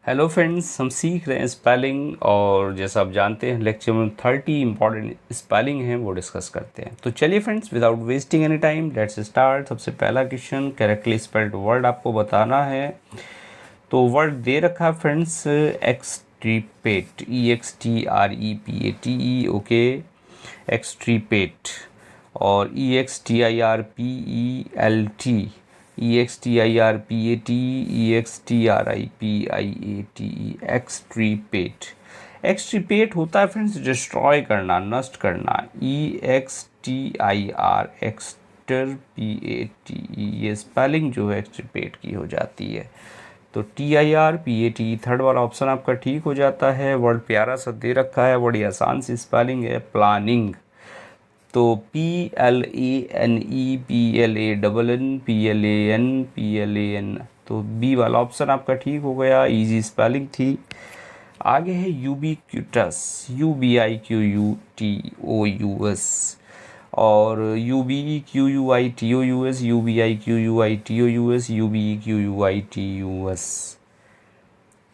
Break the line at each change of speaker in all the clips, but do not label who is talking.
Hello friends, हम सीख रहे हैं स्पेलिंग। और जैसा आप जानते हैं लेक्चर में 30 इंपॉर्टेंट स्पेलिंग हैं वो डिस्कस करते हैं। तो चलिए friends, without wasting any time let's start. सबसे पहला क्वेश्चन, करेक्टली स्पेल्ड वर्ड आपको बताना है। तो वर्ड दे रखा है फ्रेंड्स, एक्सट्रीपेट, EXTREPATE, ओके, एक्सट्रीपेट। और EXTIRPELT, EXTIRPATE, एक्सट्रीपेट। एक्सट्रीपेट होता है फ्रेंड्स डिस्ट्रॉय करना, नष्ट करना। EXTIR, एक्सटरपीएटी, ये स्पेलिंग जो है एक्सट्रीपेट की हो जाती है। तो TIRPAT थर्ड वाला ऑप्शन आपका ठीक हो जाता है। वर्ड प्यारा सा दे रखा है, बड़ी आसान सी स्पेलिंग है, प्लानिंग। तो PLANEPLANN तो बी वाला ऑप्शन आपका ठीक हो गया, इजी स्पेलिंग थी। आगे है यूबिक्यूटस, UBIQUTOUS, और UBEQUITOUS, UBIQUITOUS, UBEQUITOUS।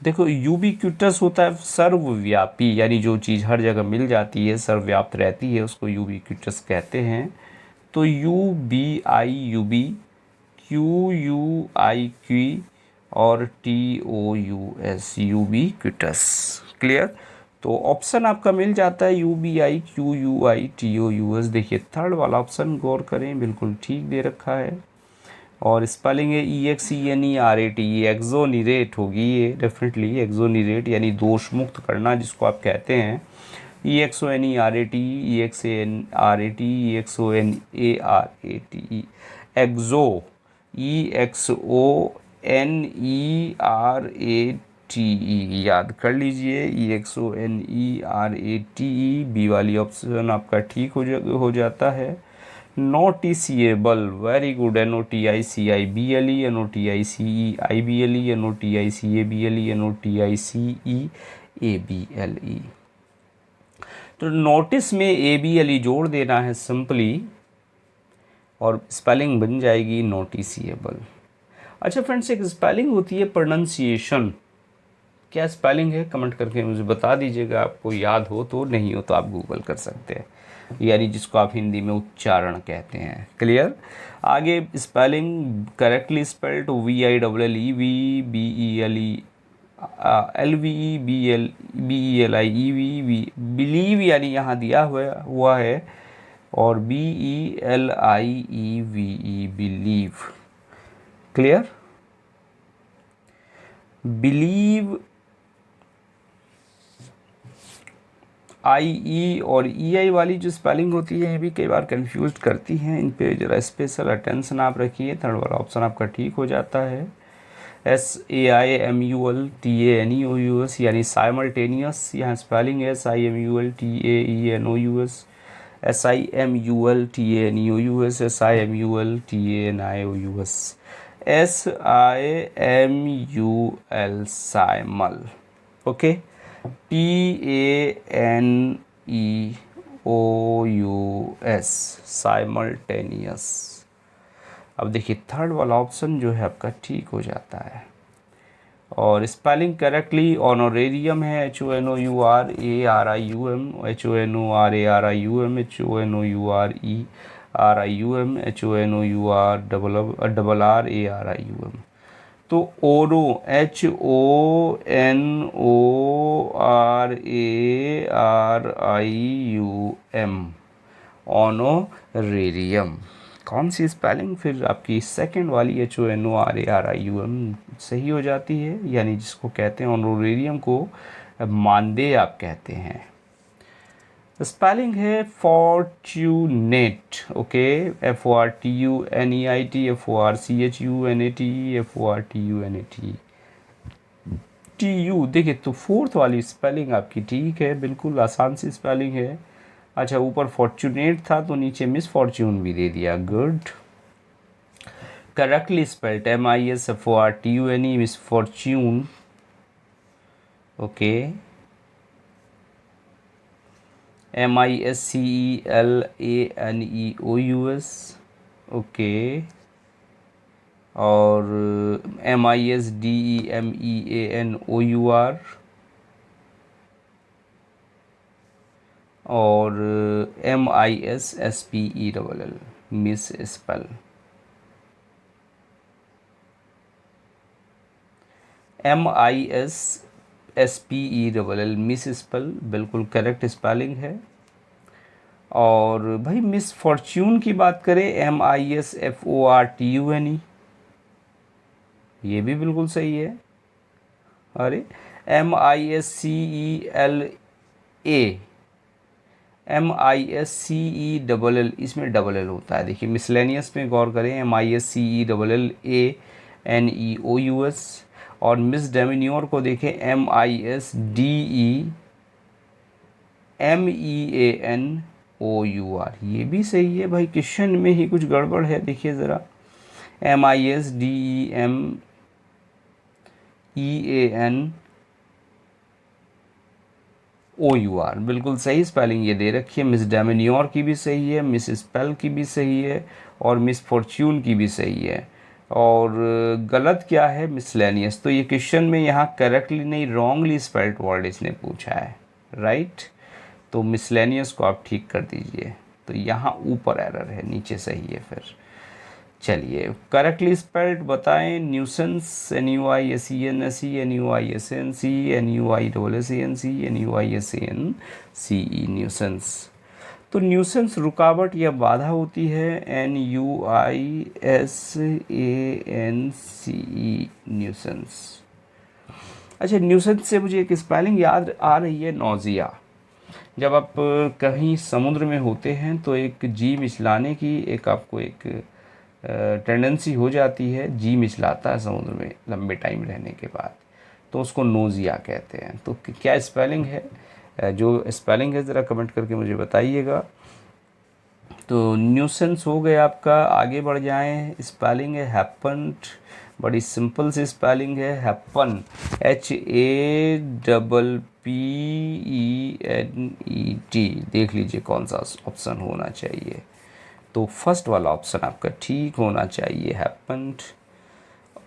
देखो, यूबिक्यूटस होता है सर्वव्यापी, यानी जो चीज़ हर जगह मिल जाती है, सर्वव्याप्त रहती है, उसको यूबिक्यूटस कहते हैं। तो UBIUBQUIQ और TOUS, यूबिक्यूटस। क्लियर? तो ऑप्शन आपका मिल जाता है UBIQUITOUS। देखिए थर्ड वाला ऑप्शन गौर करें, बिल्कुल ठीक दे रखा है। और स्पेलिंग है EXENERAT, ये एक्जोनिरेट होगी, ये डेफिनेटली एक्जोनिरेट यानी दोष मुक्त करना जिसको आप कहते हैं। EXONERAT, EXONERAT, एक्जो, EXONERATE, याद कर लीजिए, EXONERATE। बी वाली ऑप्शन आपका ठीक हो जाता है। Noticeable, very good, NOTICIBLE, NOTICEIBLE, NOTICABLE, NOTICEABLE। तो नोटिस में ABLE जोड़ देना है सिंपली, और स्पेलिंग बन जाएगी नोटिसिएबल। अच्छा फ्रेंड्स, एक स्पेलिंग होती है प्रोनंसिएशन। क्या स्पेलिंग है कमेंट करके मुझे बता दीजिएगा, आपको याद हो तो, नहीं हो तो आप गूगल कर सकते हैं, यानी जिसको आप हिंदी में उच्चारण कहते हैं। क्लियर? आगे spelling correctly spelled VILLEVBELE, LVEBELIEV, believe यानी यहाँ दिया हुआ है, और BELIEVE, believe. Clear? Believe, IE और EI वाली जो स्पेलिंग होती है ये भी कई बार कंफ्यूज करती हैं, इन पे ज़रा स्पेशल अटेंशन आप रखिए। थर्ड वाला ऑप्शन आपका ठीक हो जाता है। SAIMULTANEOUS यानी साइमल्टेनियस, यहाँ स्पेलिंग है SIMULTAENOUS, SIMULTANEOUS, SIMULTANIOUS, SIMUL, simul. Okay, TANEOUS, simultaneous. अब देखिए थर्ड वाला ऑप्शन जो है आपका ठीक हो जाता है। और स्पेलिंग करेक्टली ऑनोरेरियम है, HONOURARIUM, HONORARIUM, HONOURERIUM, तो ओरो, HONORARIUM, ऑनोरेरियम। कौन सी स्पेलिंग फिर आपकी सेकंड वाली, HONORARIUM, सही हो जाती है, यानी जिसको कहते हैं ऑनोरेरियम को मानदेय आप कहते हैं। स्पेलिंग है fortunate, okay, FORTUNEIT, FORCHUNAT, FORTUNAT, TU। देखिए तो फोर्थ वाली स्पेलिंग आपकी ठीक है, बिल्कुल आसान सी स्पेलिंग है। अच्छा, ऊपर फॉर्चुनेट था तो नीचे मिस फॉर्च्यून भी दे दिया, good. Correctly spelled MISFORTUNE, miss Fortune, okay. MISCELANEOUS, okay. और MISDEMEANOUR और MISSPELL miss spell. MISSPELL miss spell बिल्कुल करेक्ट स्पेलिंग है। और भाई मिस फॉर्च्यून की बात करें MISFORTUNE, ये भी बिल्कुल सही है। अरे MISCELL इसमें डबल एल होता है। देखिए मिसलेनियस में गौर करें, MISCELLANEOUS। और मिस डेमिन्योर को देखें MISDEMEANOUR, ये भी सही है। भाई क्वेश्चन में ही कुछ गड़बड़ है, देखिए ज़रा। MISDEMEANOUR बिल्कुल सही स्पेलिंग ये दे रखी है। मिस डेमिन्योर की भी सही है, मिस स्पेल की भी सही है, और मिस फॉर्च्यून की भी सही है। और गलत क्या है? मिसलेनियस। तो ये क्वेश्चन में यहाँ करेक्टली नहीं, रॉन्गली स्पेल्ड वर्ड इसने पूछा है, राइट। तो मिसलेनियस को आप ठीक कर दीजिए। तो यहाँ ऊपर एरर है, नीचे सही है। फिर चलिए करेक्टली स्पेल्ड बताएं। Nuisance NUISENSE NUISNC NUISSANC NUISANCE nuisance. तो न्यूसेंस रुकावट या बाधा होती है, NUISANCE न्यूसेंस। अच्छा, न्यूसेंस से मुझे एक स्पेलिंग याद आ रही है, नौजिया। जब आप कहीं समुद्र में होते हैं तो एक जी मिचलाने की एक आपको एक टेंडेंसी हो जाती है, जी मिचलाता है समुद्र में लंबे टाइम रहने के बाद, तो उसको नोज़िया कहते हैं। तो क्या स्पेलिंग है? जो स्पेलिंग है ज़रा कमेंट करके मुझे बताइएगा। तो न्यूसेंस हो गया आपका। आगे बढ़ जाएं। स्पेलिंग है हैपन्ड, बड़ी सिंपल सी स्पेलिंग है, हैपन, HAPPENET। देख लीजिए कौन सा ऑप्शन होना चाहिए। तो फर्स्ट वाला ऑप्शन आपका ठीक होना चाहिए, happened.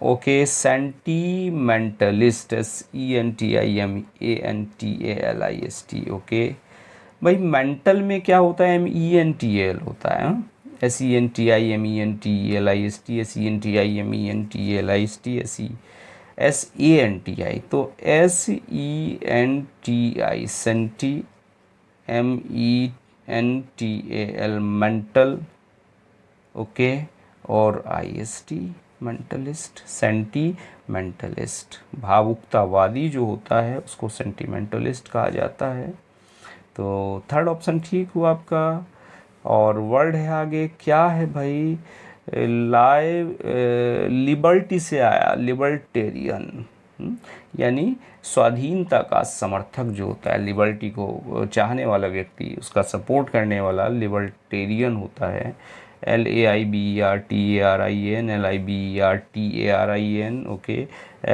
Okay, sentimentalist, SENTIMANTALIST। Okay भाई, मेंटल में क्या होता है? MENTAL होता है। SENTIMENTALIST SENTIMENTALIST SANTI। तो SENTI senti, MENTAL mental, okay, और IST मेंटलिस्ट, सेंटीमेंटलिस्ट। भावुकतावादी जो होता है उसको सेंटीमेंटलिस्ट कहा जाता है। तो थर्ड ऑप्शन ठीक हुआ आपका। और वर्ड है आगे, क्या है भाई? लाइव, लिबर्टी से आया, लिबर्टेरियन, यानी स्वाधीनता का समर्थक जो होता है, लिबर्टी को चाहने वाला व्यक्ति, उसका सपोर्ट करने वाला लिबर्टेरियन होता है। LAIBERTARIAN LIBERTARIN, okay,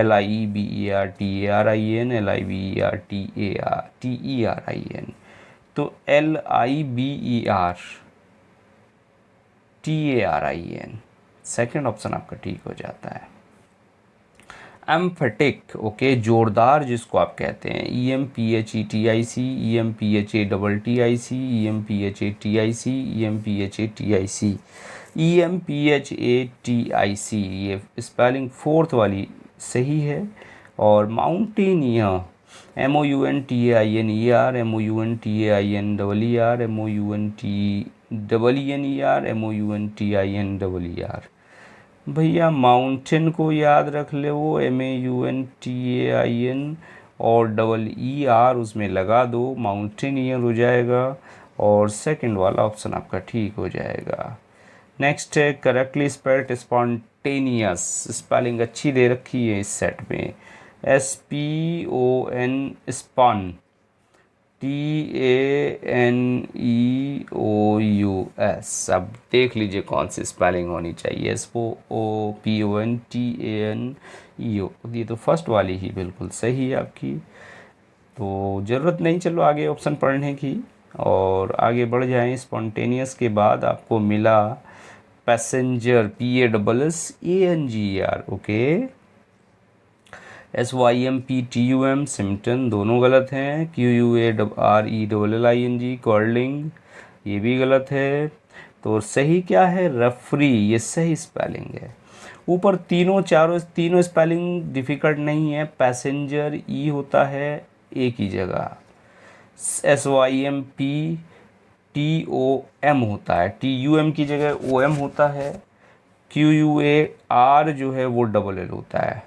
LIBERTARIN LIBERTARIN। तो LIBERTARIN सेकेंड ऑप्शन आपका ठीक हो जाता है। एम्फेटिक, ओके, जोरदार जिसको आप कहते हैं, EMPHETIC EMPHATTIC EMPHATIC EMPHATIC EMPHATIC, ये स्पेलिंग फोर्थ वाली सही है। और माउंटेनियर, MOUNTAINER MOUNTAINER MOUNTNER भैया माउंटेन को याद रख ले, वो MAUNTAIN और ER उसमें लगा दो, माउंटेनियर हो जाएगा। और सेकंड वाला ऑप्शन आपका ठीक हो जाएगा। नेक्स्ट है करेक्टली स्पेल्ड स्पॉन्टेनियस। स्पेलिंग अच्छी दे रखी है इस सेट में, SPON स्पॉन, TANEOUS। अब देख लीजिए कौन सी स्पेलिंग होनी चाहिए, SPOPONTANEO। ये तो फर्स्ट वाली ही बिल्कुल सही है आपकी, तो ज़रूरत नहीं। चलो आगे ऑप्शन पढ़ने की और आगे बढ़ जाएं। स्पॉन्टेनियस के बाद आपको मिला पैसेंजर PASSANGER, ओके। SYMPTUM सिम्टन, दोनों गलत हैं। QUARELLING कर्लिंग, ये भी गलत है। तो सही क्या है? रेफरी, ये सही स्पेलिंग है। ऊपर तीनों स्पेलिंग डिफ़िकल्ट नहीं है। पैसेंजर ई होता है ए की जगह, SYMPTOM होता है, TUM की जगह OM होता है। QUAR जो है वो DLL होता है,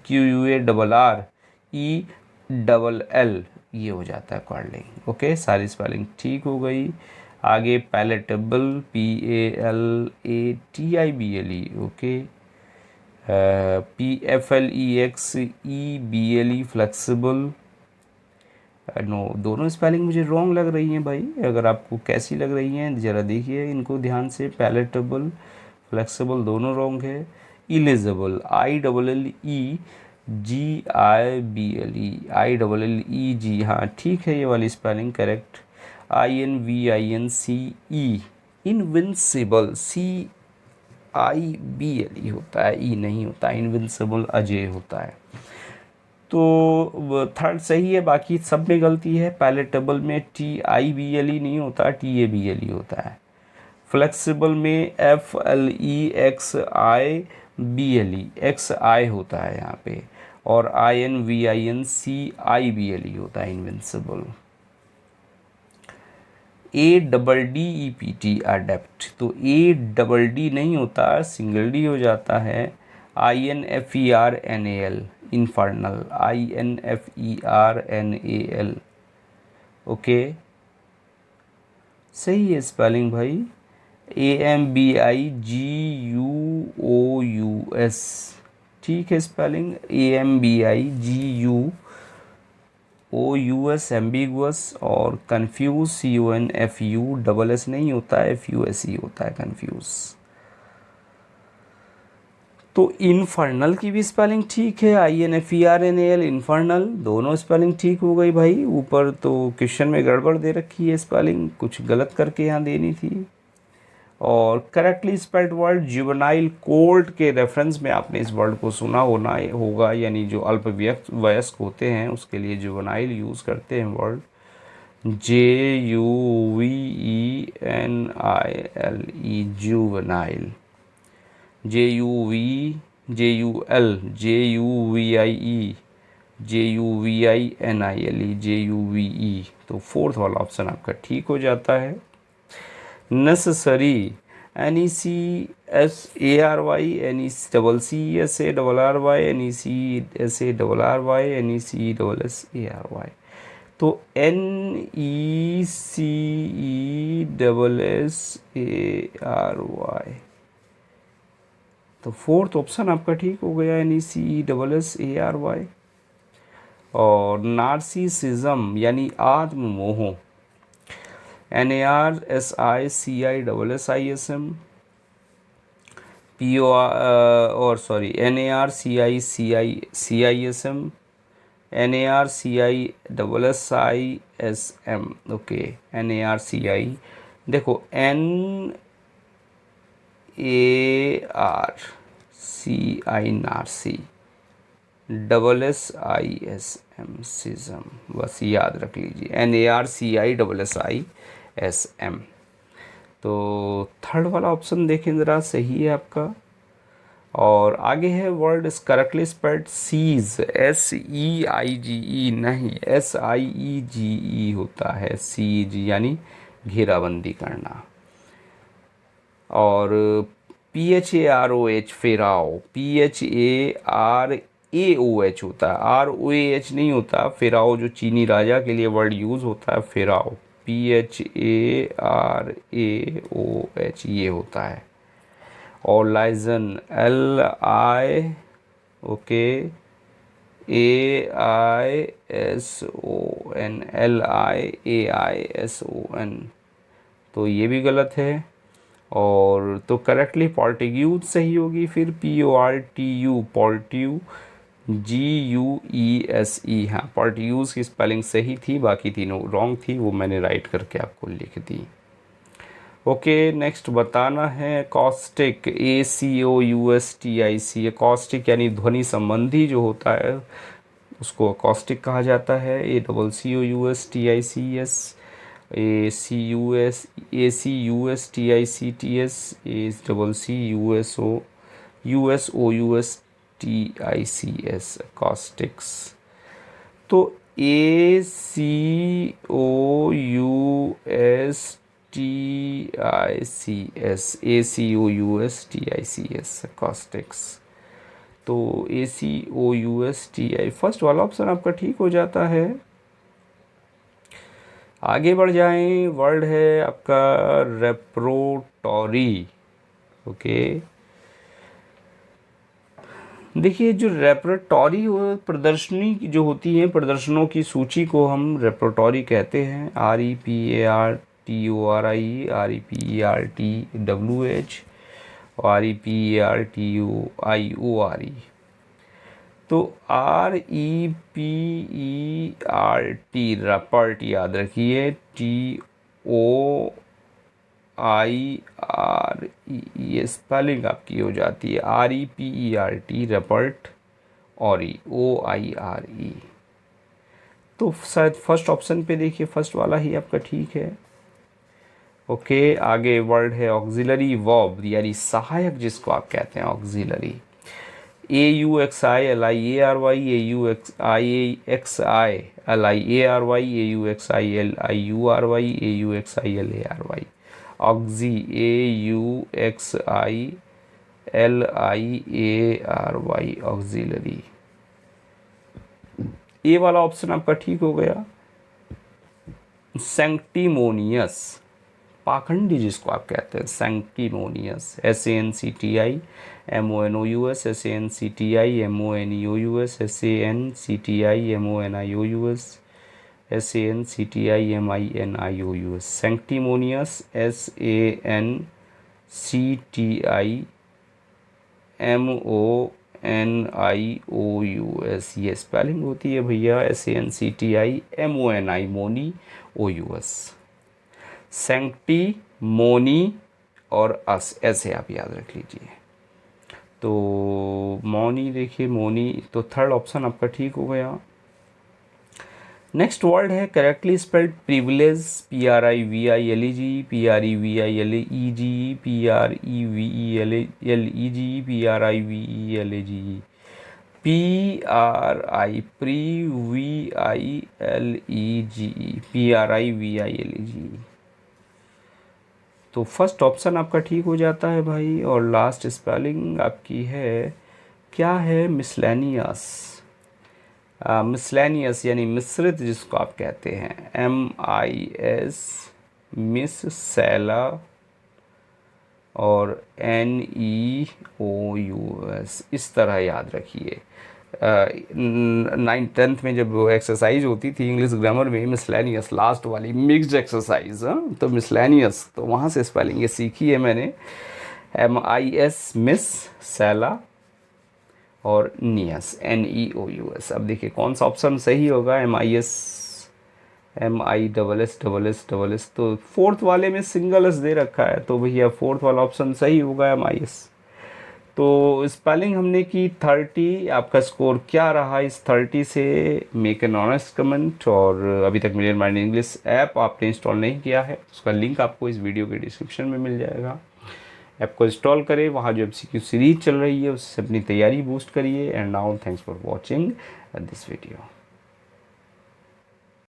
QUARRELL ये हो जाता है कर्लिंग, ओके। सारी स्पेलिंग ठीक हो गई। आगे palatable, PALATIBLE, okay. PFLEXEBLE flexible, no, दोनों स्पेलिंग मुझे रॉन्ग लग रही हैं भाई। अगर आपको कैसी लग रही हैं ज़रा देखिए इनको ध्यान से। पैलेटेबल, फ्लेक्सिबल दोनों रॉन्ग है। इलिजिबल, ILLEGIBLE, हाँ ठीक है, ये वाली spelling correct. INVINCE, invincible, CIBLE होता है, ई नहीं होता। इनविंसिबल अजय होता है। तो थर्ड सही है, बाकी सब में गलती है। पैलेटेबल में TIBLE नहीं होता, TABLE होता है। फ्लेक्सिबल में FLEXIBLE, XI होता है यहाँ पे। और INVINCIBLE होता है, इनविंसिबल। ADDEPT, अडेप्ट, तो ADD नहीं होता, सिंगल डी हो जाता है। INFERNAL, infernal, INFERNAL, okay. सही है स्पेलिंग भाई। AMBIGUOUS, ठीक है स्पेलिंग। AMBIGUOUS, ambiguous. और कन्फ्यूज, CONFUSS नहीं होता है, FUSE होता है, कन्फ्यूज। तो इन्फर्नल की भी स्पेलिंग ठीक है, INFERNAL, इन्फर्नल, दोनों स्पेलिंग ठीक हो गई भाई। ऊपर तो क्वेश्चन में गड़बड़ दे रखी है, स्पेलिंग कुछ गलत करके यहाँ देनी थी। और correctly spelled word juvenile court के रेफरेंस में आपने इस वर्ड को सुना होगा, यानी जो अल्पवयस्क होते हैं उसके लिए जुवेनाइल यूज़ करते हैं वर्ड, JUVENILE, जुवेनाइल। JUVE, तो फोर्थ वाला ऑप्शन आपका ठीक हो जाता है। Necessary, NECSARY, NECCSARRY, NECSARRY, NECSSARY, तो NECESSARY, तो फोर्थ ऑप्शन आपका ठीक हो गया, NECESSARY। और नार्सिसिज्म यानी आत्ममोह, NARSICISSISM, NARCICISM, NARCISSISM, okay. NARCI, देखो NARCI, नार्सी, SSISM, सिज्म, बस याद रख लीजिए, NARCISSISM। तो थर्ड वाला ऑप्शन देखें ज़रा, सही है आपका। और आगे है word is correctly spelled siege, SEIGE नहीं, SIEGE होता है, सीज यानी घेराबंदी करना। और PHAROH, फेराओ, PHARAOH होता है, ROAH नहीं होता। फेराओ जो चीनी राजा के लिए वर्ड यूज़ होता है, फेराओ, PHARAOH ये होता है। और liaison, LI, okay, AISON, LIAISON, तो ये भी गलत है। और तो करेक्टली पोर्टिग्यूज सही होगी फिर, PORTU, पोर्ट्यू, GUESE, हाँ पोर्ट्यूज की स्पेलिंग सही थी, बाकी तीनों रॉन्ग थी, वो मैंने राइट करके आपको लिख दी। ओके नेक्स्ट बताना है कॉस्टिक, ACOUSTIC। कॉस्टिक यानी ध्वनि संबंधी जो होता है उसको कॉस्टिक कहा जाता है। ACCOUSTICS, ACUSTICTS, कॉस्टिक्स। तो ACOUSTICS, कॉस्टिक्स। तो ACOUSTI फर्स्ट वाला ऑप्शन आपका ठीक हो जाता है। आगे बढ़ जाएं, वर्ड है आपका रेप्रोटोरी। ओके देखिए जो रेपर्टोरी प्रदर्शनी जो होती है, प्रदर्शनों की सूची को हम रेपर्टोरी कहते हैं। REPARTORI, REPERTWH, REPERTOIORE। तो REPERT रेपर्ट याद रखिए, TOIRE ये स्पेलिंग आपकी हो जाती है। REPERT रेपर्ट, और OIRE। तो शायद फर्स्ट ऑप्शन पे देखिए, फर्स्ट वाला ही आपका ठीक है। ओके आगे वर्ड है ऑक्सिलरी वर्ब, यानी सहायक जिसको आप कहते हैं auxiliary. AUXILIARY, AUXILIARY, AUXILIURY, AUXILARY। Oxy, AUXILIARY, auxiliary. ये वाला ऑप्शन आपका ठीक हो गया। सैंक्टिमोनियस, पाखंडी जिसको आप कहते हैं, सैंक्टिमोनियस, SANCTIMONOUS, SANCTIMONEOUS, SANCTIMONIOUS, SANCTIMINIOUS, सैंक्टिमोनियस, SANCTIMONIOUS, ये स्पेलिंग होती है भैया, SANCTIMONI, मोनी OUS। सैंक्टी, मोनी और अस, ऐसे आप याद रख लीजिए। तो मोनी देखिए, मोनी, तो थर्ड ऑप्शन आपका ठीक हो गया। नेक्स्ट वर्ड है correctly spelled privilege, PRIVILEG, PREVILEG, PREVELEG, PRIVELEG, PRIVILEG। तो फर्स्ट ऑप्शन आपका ठीक हो जाता है भाई। और लास्ट स्पेलिंग आपकी है, क्या है, मिसलेनियस। मिसलेनियस यानी मिश्रित जिसको आप कहते हैं, MIS, मिस, सैला और NEOUS, इस तरह याद रखिए। 9th-10th में जब एक्सरसाइज होती थी इंग्लिश ग्रामर में, मिसलेनियस लास्ट वाली मिक्स्ड एक्सरसाइज, तो मिसलेनियस, तो वहाँ से स्पेलिंग ये सीखी है मैंने। MIS, मिस, सैला और नियस, NEOUS। अब देखिए कौन सा ऑप्शन सही होगा। MIS, MISSSSS, तो फोर्थ वाले में सिंगल एस दे रखा है, तो भैया फोर्थ वाला ऑप्शन सही होगा, MIS। तो स्पेलिंग हमने की 30। आपका स्कोर क्या रहा इस 30 से, मेक एन ऑनेस्ट कमेंट। और अभी तक मिलियन माइंड इंग्लिश ऐप आपने इंस्टॉल नहीं किया है, उसका लिंक आपको इस वीडियो के डिस्क्रिप्शन में मिल जाएगा। ऐप को इंस्टॉल करें, वहाँ जो MCQ सीरीज चल रही है उससे अपनी तैयारी बूस्ट करिए। And now thanks for watching this video.